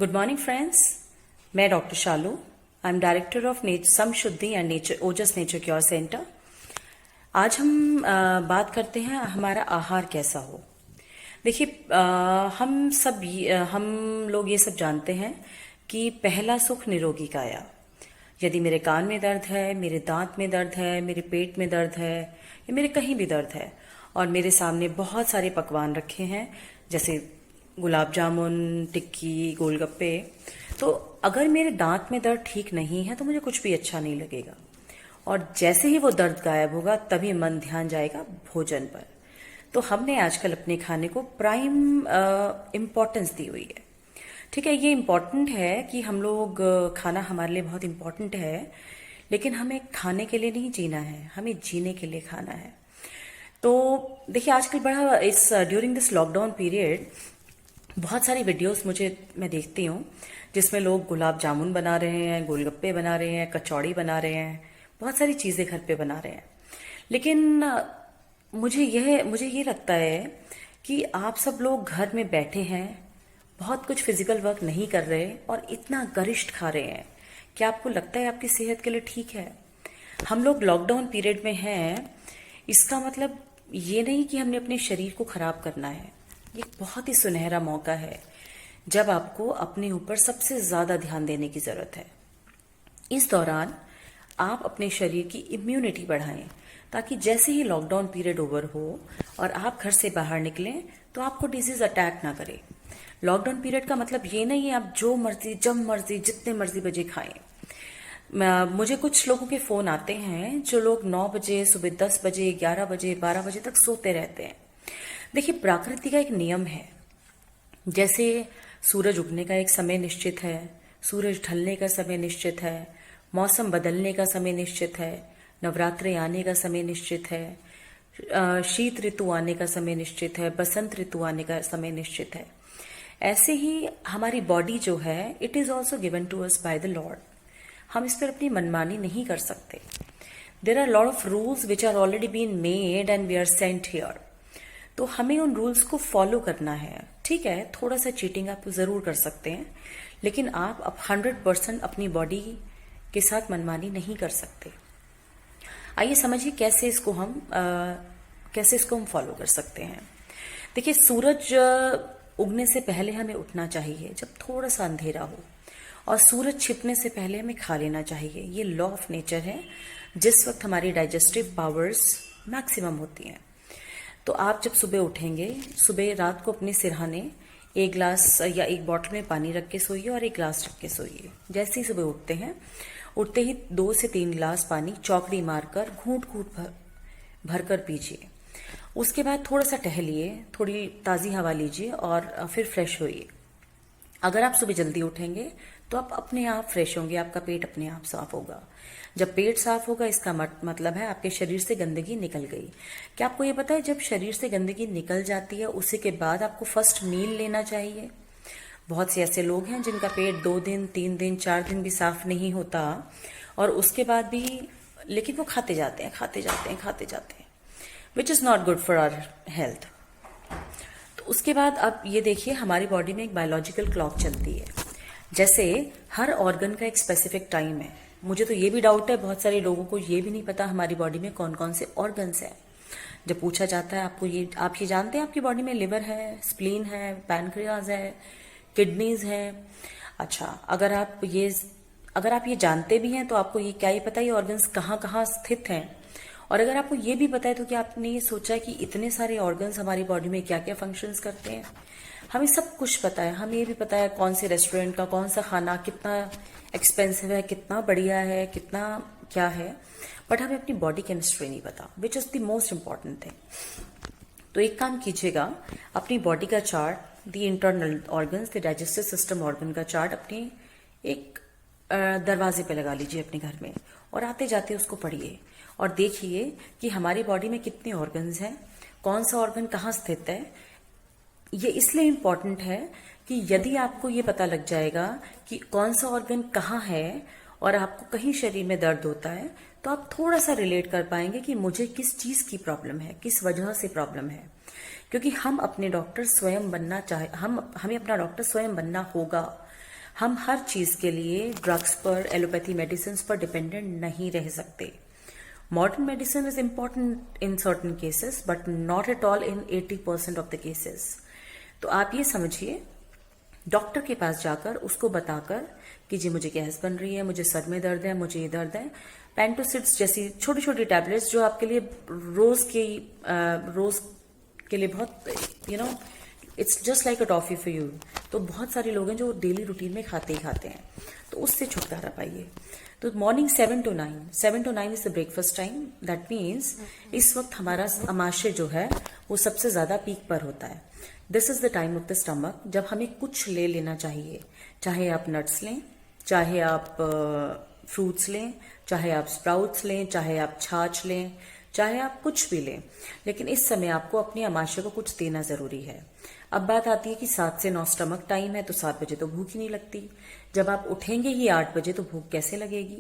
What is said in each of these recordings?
Good morning friends. मैं doctor Shalu. I am director of Samshuddhi and nature Ojas nature cure centre. आज हम बात करते हैं हमारा आहार कैसा हो। देखिए, हम लोग ये सब जानते हैं कि पहला सुख निरोगी काया। यदि मेरे कान में दर्द है, मेरे दांत में दर्द है, मेरे पेट में दर्द है या मेरे कहीं भी दर्द है और मेरे सामने बहुत सारे पकवान रखे हैं जैसे गुलाब जामुन, टिक्की, गोलगप्पे, तो अगर मेरे दांत में दर्द ठीक नहीं है तो मुझे कुछ भी अच्छा नहीं लगेगा। और जैसे ही वो दर्द गायब होगा तभी मन ध्यान जाएगा भोजन पर। तो हमने आजकल अपने खाने को प्राइम इम्पोर्टेंस दी हुई है। ठीक है, ये इम्पोर्टेंट है कि हम लोग खाना हमारे लिए बहुत इम्पोर्टेंट है, लेकिन हमें खाने के लिए नहीं जीना है, हमें जीने के लिए खाना है। तो देखिए, आजकल बड़ा ड्यूरिंग दिस लॉकडाउन पीरियड बहुत सारी वीडियोस मैं देखती हूँ जिसमें लोग गुलाब जामुन बना रहे हैं, गोलगप्पे बना रहे हैं, कचौड़ी बना रहे हैं, बहुत सारी चीज़ें घर पे बना रहे हैं। लेकिन मुझे ये लगता है कि आप सब लोग घर में बैठे हैं, बहुत कुछ फिजिकल वर्क नहीं कर रहे और इतना गरिष्ठ खा रहे हैं। क्या आपको लगता है आपकी सेहत के लिए ठीक है? हम लोग लॉकडाउन पीरियड में हैं, इसका मतलब ये नहीं कि हमने अपने शरीर को खराब करना है। ये बहुत ही सुनहरा मौका है जब आपको अपने ऊपर सबसे ज्यादा ध्यान देने की जरूरत है। इस दौरान आप अपने शरीर की इम्यूनिटी बढ़ाएं ताकि जैसे ही लॉकडाउन पीरियड ओवर हो और आप घर से बाहर निकलें तो आपको डिजीज अटैक ना करे। लॉकडाउन पीरियड का मतलब ये नहीं है आप जो मर्जी, जब मर्जी, जितने मर्जी बजे खाएं। मुझे कुछ लोगों के फोन आते हैं जो लोग 9 बजे, सुबह 10 बजे, 11 बजे, 12 बजे तक सोते रहते हैं। देखिए, प्रकृति का एक नियम है, जैसे सूरज उगने का एक समय निश्चित है, सूरज ढलने का समय निश्चित है, मौसम बदलने का समय निश्चित है, नवरात्रे आने का समय निश्चित है, शीत ऋतु आने का समय निश्चित है, बसंत ऋतु आने का समय निश्चित है। ऐसे ही हमारी बॉडी जो है, it is also given to us by the lord. हम इस पर अपनी मनमानी नहीं कर सकते। There are lot of rules which are already been made and we are sent here. तो हमें उन रूल्स को फॉलो करना है। ठीक है, थोड़ा सा चीटिंग आप जरूर कर सकते हैं, लेकिन आप अब 100% अपनी बॉडी के साथ मनमानी नहीं कर सकते। आइए समझिए कैसे इसको हम फॉलो कर सकते हैं। देखिए, सूरज उगने से पहले हमें उठना चाहिए जब थोड़ा सा अंधेरा हो, और सूरज छिपने से पहले हमें खा लेना चाहिए। ये लॉ ऑफ नेचर है, जिस वक्त हमारी डाइजेस्टिव पावर्स मैक्सिमम होती हैं। तो आप जब सुबह उठेंगे, सुबह रात को अपने सिरहाने एक गिलास या एक बॉटल में पानी रख के सोइए और एक गिलास रख के सोइए। जैसे ही सुबह उठते हैं, उठते ही 2 से 3 गिलास पानी चौकड़ी मारकर घूंट घूंट भर कर पीजिए। उसके बाद थोड़ा सा टहलिए, थोड़ी ताज़ी हवा लीजिए और फिर फ्रेश होइए। अगर आप सुबह जल्दी उठेंगे तो आप अपने आप फ्रेश होंगे, आपका पेट अपने आप साफ होगा। जब पेट साफ होगा, इसका मतलब है आपके शरीर से गंदगी निकल गई। क्या आपको ये पता है, जब शरीर से गंदगी निकल जाती है उसी के बाद आपको फर्स्ट मील लेना चाहिए। बहुत से ऐसे लोग हैं जिनका पेट 2 दिन, 3 दिन, 4 दिन भी साफ नहीं होता और उसके बाद भी लेकिन वो खाते जाते हैं, which is not good for our health. तो उसके बाद अब ये देखिए, हमारी बॉडी में एक बायोलॉजिकल क्लॉक चलती है। जैसे हर ऑर्गन का एक स्पेसिफिक टाइम है। मुझे तो ये भी डाउट है, बहुत सारे लोगों को ये भी नहीं पता हमारी बॉडी में कौन कौन से ऑर्गन्स हैं। जब पूछा जाता है आप ये जानते हैं आपकी बॉडी में लिवर है, स्प्लीन है, पैनक्रियाज है, किडनीज है। अच्छा, अगर आप ये जानते भी हैं तो आपको ये क्या ही पता है ऑर्गन्स कहाँ कहाँ स्थित हैं। और अगर आपको ये भी पता है तो क्या आपने ये सोचा है कि इतने सारे ऑर्गन्स हमारी बॉडी में क्या क्या फंक्शंस करते हैं? हमें सब कुछ पता है। हमें ये भी पता है कौन से रेस्टोरेंट का कौन सा खाना कितना एक्सपेंसिव है, कितना बढ़िया है, कितना क्या है, बट हमें अपनी बॉडी केमिस्ट्री नहीं पता, which is the most important thing. तो एक काम कीजिएगा, अपनी बॉडी का chart, the internal organs, the digestive system organ का चार्ट अपने एक दरवाजे पे लगा लीजिए अपने घर में, और आते जाते उसको पढ़िए और देखिए कि हमारी बॉडी में कितने ऑर्गन्स हैं, कौन सा ऑर्गन कहाँ स्थित है। ये इसलिए इम्पॉर्टेंट है कि यदि आपको ये पता लग जाएगा कि कौन सा ऑर्गन कहाँ है और आपको कहीं शरीर में दर्द होता है, तो आप थोड़ा सा रिलेट कर पाएंगे कि मुझे किस चीज की प्रॉब्लम है, किस वजह से प्रॉब्लम है। क्योंकि हम अपने डॉक्टर स्वयं बनना हमें अपना डॉक्टर स्वयं बनना होगा। हम हर चीज के लिए ड्रग्स पर, एलोपैथी मेडिसिन पर डिपेंडेंट नहीं रह सकते। Modern medicine is important in certain cases but not at all in 80% of the cases. तो आप ये समझिए, डॉक्टर के पास जाकर उसको बताकर कि जी मुझे गैस बन रही है, मुझे सर में दर्द है, मुझे ये दर्द है, पेंटोसिड्स जैसी छोटी छोटी टैबलेट्स जो आपके लिए रोज के लिए बहुत it's just like a toffee for you. तो बहुत सारे लोग हैं जो डेली रूटीन में खाते ही खाते हैं, तो उससे छुटकारा पाइए। तो morning 7 to 9 is the breakfast time. That means इस वक्त हमारा आमाशय जो है वो सबसे ज्यादा पीक पर होता है। This is the time of the stomach जब हमें कुछ ले लेना चाहिए, चाहे आप नट्स लें, चाहे आप फ्रूट्स लें, चाहे आप स्प्राउट्स लें, चाहे आप छाछ लें, चाहे आप कुछ भी लें, लेकिन इस समय आपको अपने आमाशय को कुछ देना जरूरी है। अब बात आती है कि 7 से 9 स्टमक टाइम है, तो 7 बजे तो भूख ही नहीं लगती। जब आप उठेंगे ही 8 बजे तो भूख कैसे लगेगी?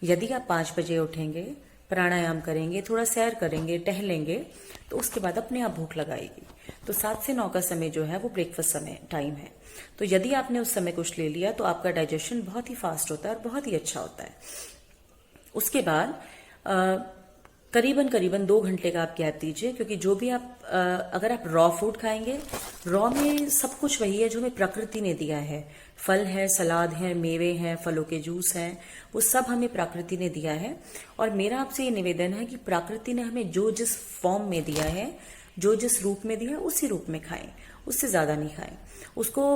यदि आप 5 बजे उठेंगे, प्राणायाम करेंगे, थोड़ा सैर करेंगे, टहलेंगे, तो उसके बाद अपने आप भूख लगाएगी। तो 7 से 9 का समय जो है वो ब्रेकफास्ट समय टाइम है। तो यदि आपने उस समय कुछ ले लिया तो आपका डाइजेशन बहुत ही फास्ट होता है और बहुत ही अच्छा होता है। उसके बाद करीबन 2 घंटे का आप गैप दीजिए, क्योंकि जो भी आप अगर आप रॉ फूड खाएंगे, रॉ में सब कुछ वही है जो हमें प्रकृति ने दिया है। फल है, सलाद है, मेवे हैं, फलों के जूस हैं, वो सब हमें प्रकृति ने दिया है। और मेरा आपसे ये निवेदन है कि प्रकृति ने हमें जो जिस फॉर्म में दिया है, जो जिस रूप में दिया है, उसी रूप में खाएं, उससे ज्यादा नहीं खाएं। उसको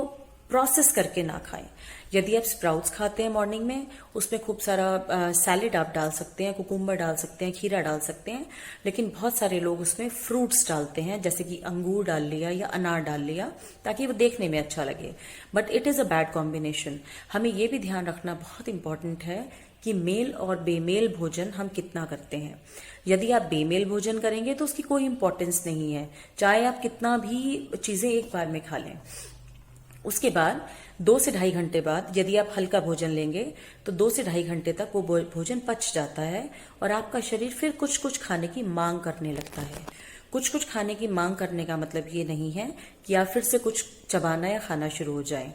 प्रोसेस करके ना खाएं। यदि आप स्प्राउट्स खाते हैं मॉर्निंग में, उसमें खूब सारा सैलेड आप डाल सकते हैं, कुकुम्बर डाल सकते हैं, खीरा डाल सकते हैं, लेकिन बहुत सारे लोग उसमें फ्रूट्स डालते हैं, जैसे कि अंगूर डाल लिया या अनार डाल लिया, ताकि वो देखने में अच्छा लगे। But it is a bad combination. हमें ये भी ध्यान रखना बहुत इंपॉर्टेंट है कि मेल और बेमेल भोजन हम कितना करते हैं। यदि आप बेमेल भोजन करेंगे तो उसकी कोई इंपॉर्टेंस नहीं है, चाहे आप कितना भी चीजें एक बार में खा लें। उसके बाद 2 से ढाई घंटे बाद यदि आप हल्का भोजन लेंगे तो 2 से ढाई घंटे तक वो भोजन पच जाता है और आपका शरीर फिर कुछ कुछ खाने की मांग करने लगता है। कुछ कुछ खाने की मांग करने का मतलब ये नहीं है कि आप फिर से कुछ चबाना या खाना शुरू हो जाए।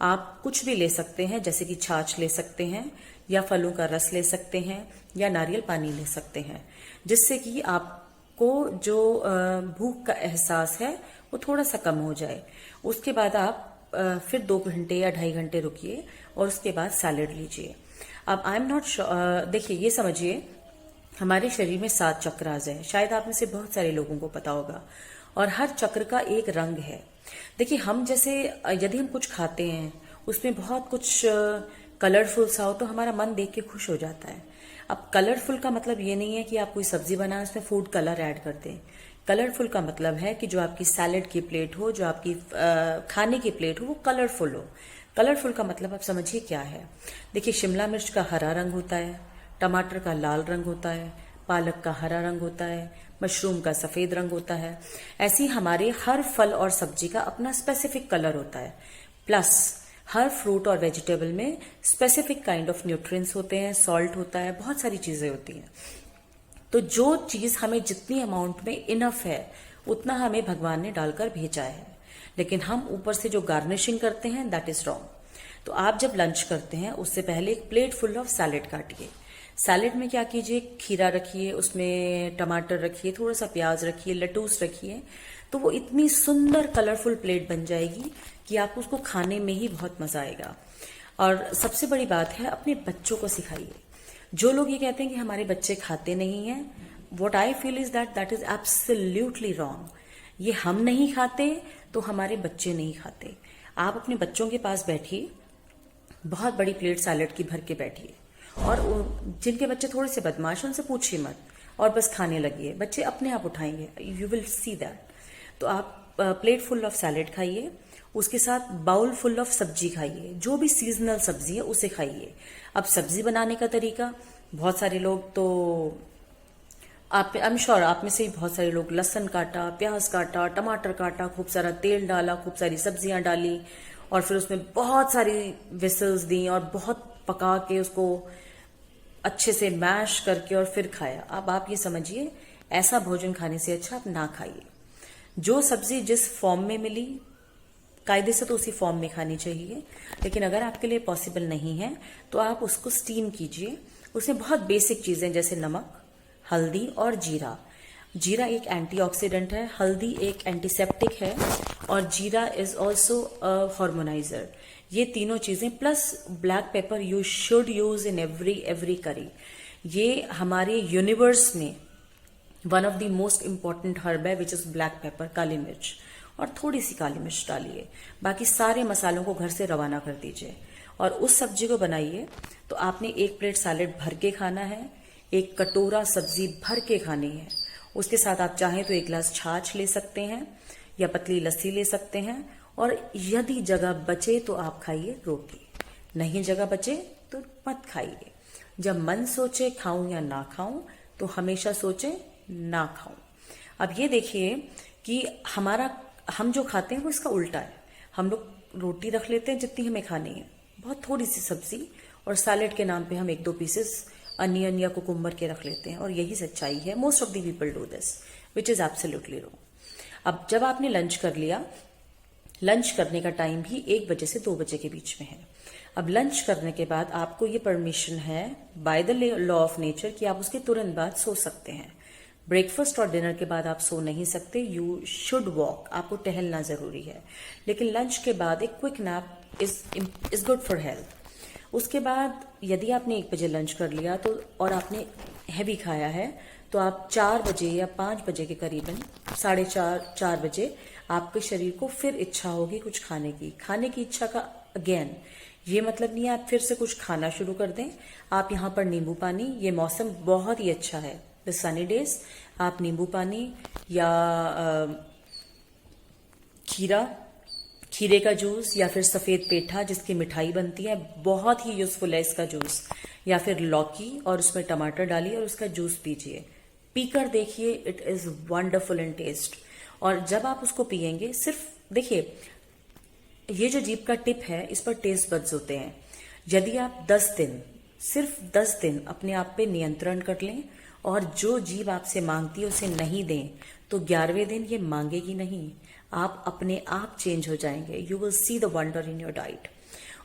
आप कुछ भी ले सकते हैं, जैसे कि छाछ ले सकते हैं या फलों का रस ले सकते हैं या नारियल पानी ले सकते हैं, जिससे कि आपको जो भूख का एहसास है वो थोड़ा सा कम हो जाए। उसके बाद आप फिर 2 घंटे या ढाई घंटे रुकिए और उसके बाद सैलेड लीजिए। अब आई एम नॉट देखिए, ये समझिए हमारे शरीर में 7 चक्रास हैं, शायद आप में से बहुत सारे लोगों को पता होगा, और हर चक्र का एक रंग है। देखिए, हम जैसे यदि हम कुछ खाते हैं उसमें बहुत कुछ कलरफुल सा हो तो हमारा मन देख के खुश हो जाता है। अब कलरफुल का मतलब ये नहीं है कि आप कोई सब्जी बनाएं उसमें फूड कलर ऐड कर दें। कलरफुल का मतलब है कि जो आपकी सैलेड की प्लेट हो, जो आपकी खाने की प्लेट हो, वो कलरफुल हो। कलरफुल का मतलब आप समझिए क्या है। देखिए, शिमला मिर्च का हरा रंग होता है, टमाटर का लाल रंग होता है, पालक का हरा रंग होता है, मशरूम का सफेद रंग होता है। ऐसे ही हमारे हर फल और सब्जी का अपना स्पेसिफिक कलर होता है। प्लस हर फ्रूट और वेजिटेबल में स्पेसिफिक काइंड ऑफ न्यूट्रिएंट्स होते हैं, सॉल्ट होता है, बहुत सारी चीजें होती हैं। तो जो चीज हमें जितनी अमाउंट में इनफ है उतना हमें भगवान ने डालकर भेजा है, लेकिन हम ऊपर से जो गार्निशिंग करते हैं दैट इज रॉन्ग। तो आप जब लंच करते हैं उससे पहले एक प्लेट फुल ऑफ सैलेड काटिए। सैलेड में क्या कीजिए, खीरा रखिए, उसमें टमाटर रखिए, थोड़ा सा प्याज रखिए, लटूस रखिए, तो वो इतनी सुंदर कलरफुल प्लेट बन जाएगी कि आपको उसको खाने में ही बहुत मजा आएगा। और सबसे बड़ी बात है, अपने बच्चों को सिखाइए। जो लोग ये कहते हैं कि हमारे बच्चे खाते नहीं हैं, what I feel is that is absolutely wrong. ये हम नहीं खाते तो हमारे बच्चे नहीं खाते। आप अपने बच्चों के पास बैठिए, बहुत बड़ी प्लेट सैलेड की भर के बैठिए, और जिनके बच्चे थोड़े से बदमाश हैं उनसे पूछिए मत और बस खाने लगिए, बच्चे अपने आप उठाएंगे, यू विल सी दैट। तो आप प्लेट फुल ऑफ सैलेड खाइए, उसके साथ बाउल फुल ऑफ सब्जी खाइए, जो भी सीजनल सब्जी है उसे खाइए। अब सब्जी बनाने का तरीका, बहुत सारे लोग तो आई एम श्योर आप में से ही बहुत सारे लोग लहसुन काटा, प्याज काटा, टमाटर काटा, खूब सारा तेल डाला, खूब सारी सब्जियां डाली और फिर उसमें बहुत सारी विसल्स दी और बहुत पका के उसको अच्छे से मैश करके और फिर खाया। अब आप ये समझिए, ऐसा भोजन खाने से अच्छा आप ना खाइए। जो सब्जी जिस फॉर्म में मिली कायदे से तो उसी फॉर्म में खानी चाहिए, लेकिन अगर आपके लिए पॉसिबल नहीं है तो आप उसको स्टीम कीजिए। उसमें बहुत बेसिक चीजें जैसे नमक, हल्दी और जीरा। जीरा एक एंटीऑक्सीडेंट है, हल्दी एक एंटीसेप्टिक है और जीरा इज ऑल्सो अ हार्मोनाइजर। ये तीनों चीजें plus black pepper you should use in every करी। ये हमारे यूनिवर्स में one of the most important herb है विच इज ब्लैक पेपर, काली मिर्च, और थोड़ी सी काली मिर्च डालिए। बाकी सारे मसालों को घर से रवाना कर दीजिए और उस सब्जी को बनाइए। तो आपने एक प्लेट सैलेड भर के खाना है, एक कटोरा सब्जी भर के खानी है। उसके साथ आप चाहें तो एक गिलास छाछ ले सकते हैं या पतली लस्सी ले सकते हैं, और यदि जगह बचे तो आप खाइए रोटी, नहीं जगह बचे तो मत खाइए। जब मन सोचे खाऊं या ना खाऊं तो हमेशा सोचे ना खाऊं। अब ये देखिए कि हम जो खाते हैं वो इसका उल्टा है। हम लोग रोटी रख लेते हैं जितनी हमें खानी है, बहुत थोड़ी सी सब्जी, और सैलेड के नाम पे हम 1-2 पीसेस अनियन या कुकुम्बर के रख लेते हैं, और यही सच्चाई है। Most of the people do this which is absolutely wrong. अब जब आपने लंच कर लिया, लंच करने का टाइम भी 1 बजे से 2 बजे के बीच में है। अब लंच करने के बाद आपको ये परमिशन है by the law of nature कि आप उसके तुरंत बाद सो सकते हैं। ब्रेकफास्ट और डिनर के बाद आप सो नहीं सकते, यू शुड वॉक, आपको टहलना जरूरी है। लेकिन लंच के बाद एक quick nap is good for health. उसके बाद यदि आपने 1 बजे लंच कर लिया तो और आपने हैवी खाया है तो आप 4 बजे या 5 बजे के करीबन, 4:30-4 बजे आपके शरीर को फिर इच्छा होगी कुछ खाने की। खाने की इच्छा का अगेन ये मतलब नहीं है आप फिर से कुछ खाना शुरू कर दें। आप यहाँ पर नींबू पानी, ये मौसम बहुत ही अच्छा है, द सनी डेज, आप नींबू पानी या खीरे का जूस या फिर सफेद पेठा जिसकी मिठाई बनती है, बहुत ही यूजफुल है इसका जूस, या फिर लौकी और उसमें टमाटर डालिए और उसका जूस पीजिए। पीकर देखिए, it is wonderful in taste. और जब आप उसको पियेंगे, सिर्फ देखिए ये जो जीभ का टिप है इस पर टेस्ट बड्स होते हैं। यदि आप 10 दिन, सिर्फ 10 दिन अपने आप पे नियंत्रण कर लें और जो जीभ आपसे मांगती है उसे नहीं दें, तो 11वें दिन ये मांगेगी नहीं, आप अपने आप चेंज हो जाएंगे। You will see the wonder in your diet.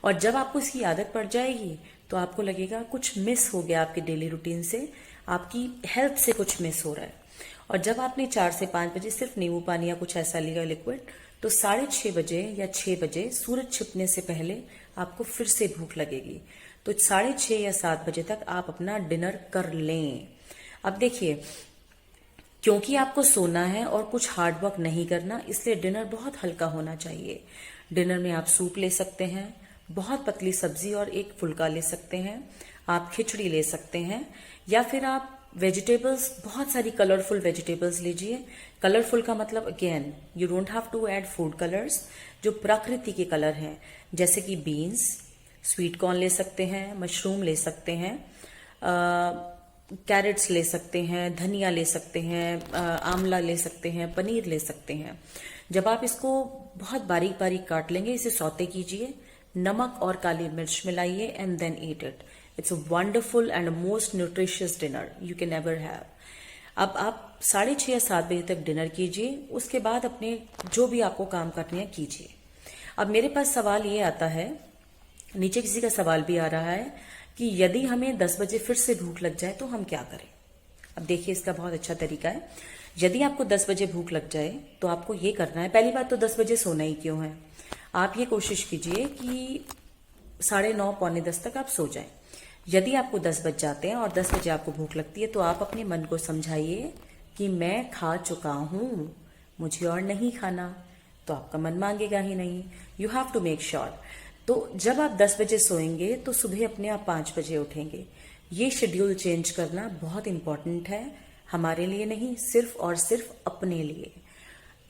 और जब आपको इसकी आदत पड़ जाएगी तो आपको लगेगा कुछ मिस हो गया आपके डेली रूटीन से, आपकी हेल्थ से कुछ मिस हो रहा है। और जब आपने 4 से 5 बजे सिर्फ नींबू पानी या कुछ ऐसा लिया लिक्विड, तो 6:30 बजे या 6 बजे सूरज छिपने से पहले आपको फिर से भूख लगेगी। तो 6:30 या 7 बजे तक आप अपना डिनर कर लें। अब देखिए, क्योंकि आपको सोना है और कुछ हार्ड वर्क नहीं करना, इसलिए डिनर बहुत हल्का होना चाहिए। डिनर में आप सूप ले सकते हैं, बहुत पतली सब्जी और एक फुल्का ले सकते हैं, आप खिचड़ी ले सकते हैं, या फिर आप वेजिटेबल्स, बहुत सारी कलरफुल वेजिटेबल्स लीजिए। कलरफुल का मतलब again you don't have to add food colours, जो प्रकृति के कलर हैं, जैसे कि बीन्स, स्वीट कॉर्न ले सकते हैं, मशरूम ले सकते हैं, कैरेट्स ले सकते हैं, धनिया ले सकते हैं, आंवला ले सकते हैं, पनीर ले सकते हैं। जब आप इसको बहुत बारीक बारीक काट लेंगे, इसे सौते कीजिए, नमक और काली मिर्च मिलाइए and then eat it. It's a wonderful and most nutritious dinner you can ever have. अब आप 6:30 या 7 बजे तक डिनर कीजिए, उसके बाद अपने जो भी आपको काम करने हैं कीजिए। अब मेरे पास सवाल ये आता है, नीचे किसी का सवाल भी आ रहा है कि यदि हमें 10 बजे फिर से भूख लग जाए तो हम क्या करें। अब देखिए, इसका बहुत अच्छा तरीका है। यदि आपको 10 बजे भूख लग जाए तो आपको ये करना है, पहली बात तो 10 बजे सोना ही क्यों है, आप ये कोशिश कीजिए कि 9:30 पौने 10 तक आप सो जाएं। यदि आपको 10 बज जाते हैं और 10 बजे आपको भूख लगती है तो आप अपने मन को समझाइए कि मैं खा चुका हूं, मुझे और नहीं खाना, तो आपका मन मांगेगा ही नहीं। You have to make sure. तो जब आप 10 बजे सोएंगे तो सुबह अपने आप 5 बजे उठेंगे। ये शेड्यूल चेंज करना बहुत इंपॉर्टेंट है, हमारे लिए नहीं, सिर्फ और सिर्फ अपने लिए।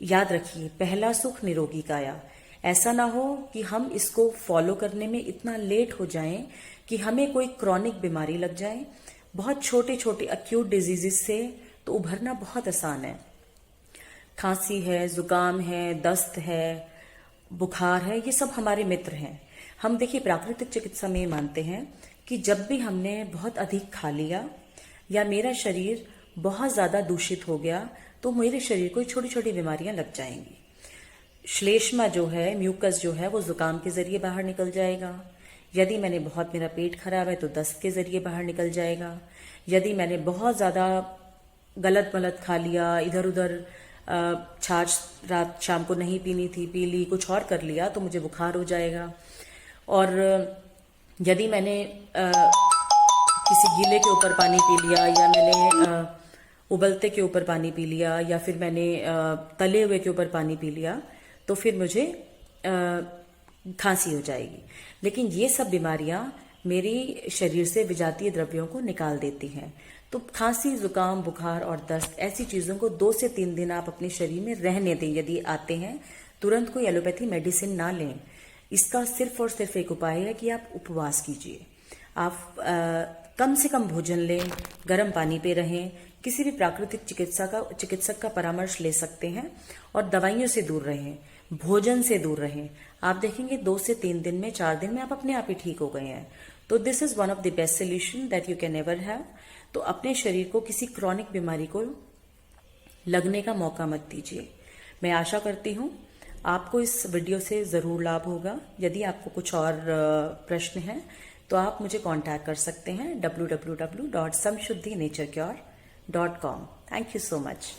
याद रखिए, पहला सुख निरोगी काया। ऐसा ना हो कि हम इसको फॉलो करने में इतना लेट हो जाएं कि हमें कोई क्रॉनिक बीमारी लग जाए। बहुत छोटे छोटे एक्यूट डिजीजेस से तो उभरना बहुत आसान है। खांसी है, जुकाम है, दस्त है, बुखार है, ये सब हमारे मित्र हैं। हम देखिए प्राकृतिक चिकित्सा में मानते हैं कि जब भी हमने बहुत अधिक खा लिया या मेरा शरीर बहुत ज्यादा दूषित हो गया तो मेरे शरीर को छोटी छोटी बीमारियां लग जाएंगी। श्लेष्मा जो है, म्यूकस जो है, वो जुकाम के जरिए बाहर निकल जाएगा। यदि मैंने बहुत, मेरा पेट खराब है तो दस्त के जरिए बाहर निकल जाएगा। यदि मैंने बहुत ज़्यादा गलत मलत खा लिया, इधर उधर छाछ रात शाम को नहीं पीनी थी, पी ली, कुछ और कर लिया, तो मुझे बुखार हो जाएगा। और यदि मैंने किसी गीले के ऊपर पानी पी लिया, या मैंने उबलते के ऊपर पानी पी लिया, या फिर मैंने तले हुए के ऊपर पानी पी लिया, तो फिर मुझे खांसी हो जाएगी। लेकिन ये सब बीमारियां मेरी शरीर से विजातीय द्रव्यों को निकाल देती हैं। तो खांसी, जुकाम, बुखार और दस्त, ऐसी चीज़ों को 2 से 3 दिन आप अपने शरीर में रहने दें। यदि आते हैं, तुरंत कोई एलोपैथी मेडिसिन ना लें। इसका सिर्फ और सिर्फ एक उपाय है कि आप उपवास कीजिए। आप कम से कम भोजन लें, गर्म पानी पे रहें, किसी भी प्राकृतिक चिकित्सक का परामर्श ले सकते हैं, और दवाइयों से दूर रहें, भोजन से दूर रहें। आप देखेंगे 2 से 3 दिन में, 4 दिन में आप अपने आप ही ठीक हो गए हैं। तो this is one of the best solution that you can ever have. तो अपने शरीर को किसी क्रॉनिक बीमारी को लगने का मौका मत दीजिए। मैं आशा करती हूँ आपको इस वीडियो से ज़रूर लाभ होगा। यदि आपको कुछ और प्रश्न हैं तो आप मुझे कांटेक्ट कर सकते हैं www.samshuddhiNatureCure.com। Thank you so much.